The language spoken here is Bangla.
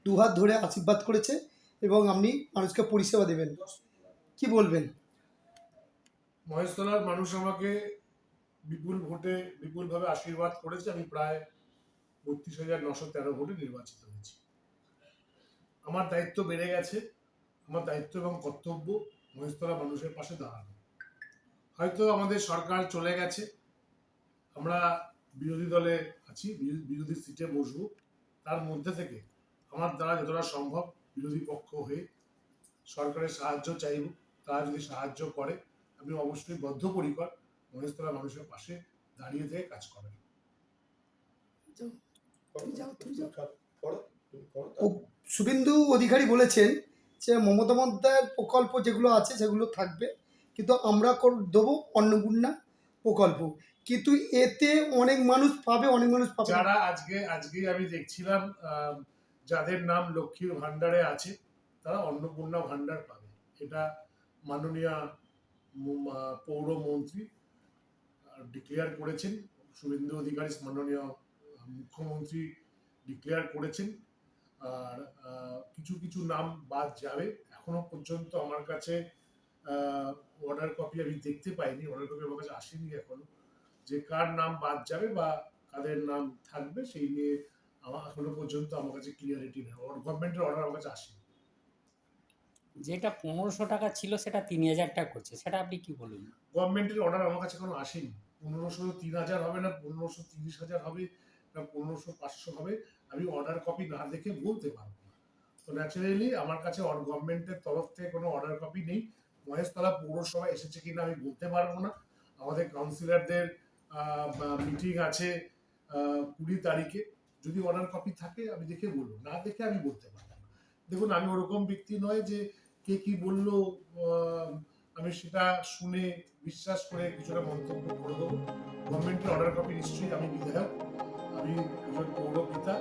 দুহাত ধরে আশীর্বাদ করেছে এবং আপনি মানুষকে পরিষেবা দেবেন, কি বলবেন? মহেশতলার মানুষ আমাকে বিপুল ভোটে বিপুলভাবে আশীর্বাদ করেছে। আমি প্রায় 32,913 ভোটে নির্বাচিত হয়েছি। আমার দায়িত্ব বেড়ে গেছে। আমার দায়িত্ব এবং কর্তব্য মহেশতলা মানুষের পাশে দাঁড়ানো। হয়তো আমাদের সরকার চলে গেছে, আমরা বিরোধী দলে আছি, বিরোধী সিটে বসবো। তার মধ্যে থেকে আমার দ্বারা যতটা সম্ভব বিরোধী পক্ষ হয়ে সরকারের সাহায্য চাইব। তারা যদি সাহায্য করে আমি অবশ্যই বদ্ধপরিকর মহেশতলা মানুষের পাশে দাঁড়িয়ে থেকে কাজ করেন। শুভেন্দু অধিকারী বলেছেন যে মমতা বন্দ্যোপাধ্যায়ের প্রকল্প যেগুলো আছে সেগুলো থাকবে, কিন্তু আমরা দেবো অন্নপূর্ণা প্রকল্প, কিন্তু এতে অনেক মানুষ পাবে, অনেক মানুষ পাবে যারা আজকে আমি দেখছিলাম যাদের নাম লক্ষ্মীর ভান্ডারে আছে তারা অন্নপূর্ণা ভান্ডার পাবে। এটা মাননীয় পৌরমন্ত্রী ডিক্লেয়ার করেছেন, শুভেন্দু অধিকারী মাননীয় মুখ্যমন্ত্রী ডিক্লেয়ার করেছেন। আর কিছু কিছু নাম বাদ যাবে। এখনো পর্যন্ত আমার কাছে অর্ডার কপি আমি দেখতে পাইনি, অর্ডার কপি আমার কাছে আসেনি এখনো, যে কার নাম বাদ যাবে বা কাদের নাম থাকবে সেই নিয়ে আমার এখনো পর্যন্ত আমার কাছে ক্লিয়ারিটি নেই। গভর্নমেন্টের অর্ডার আমার কাছে আসেনি। যেটা 1500 টাকা ছিল সেটা 3000 টাকা করছে, সেটা আপনি কি বলুন? গভর্নমেন্টের অর্ডার আমার কাছে এখনো আসেনি। 1500 3000 হবে না, 1530,000 হবে না, 1500-500 হবে, আমি অর্ডার কপি না দেখে বলতে পারবো না। তো ন্যাচারালি আমার কাছে গভর্নমেন্টের তরফ থেকে কোনো অর্ডার কপি নেই। মহেশতলা পৌরসভা এসেছে কিনা আমি বলতে পারবো না। আমাদের কাউন্সিলরদের মিটিং আছে 20 তারিখে। যদি অর্ডার কপি থাকে আমি দেখে বলবো, না দেখে আমি বলতে পারবো না। দেখুন, আমি ওরকম ব্যক্তি নয় যে কে কি বললো আমি সেটা শুনে বিশ্বাস করে কিছুটা মন্তব্য করে দেবো। গভর্নমেন্টের অর্ডার কপি নিশ্চয়ই, আমি বিধায়ক, আমি একজন পৌরপিতা,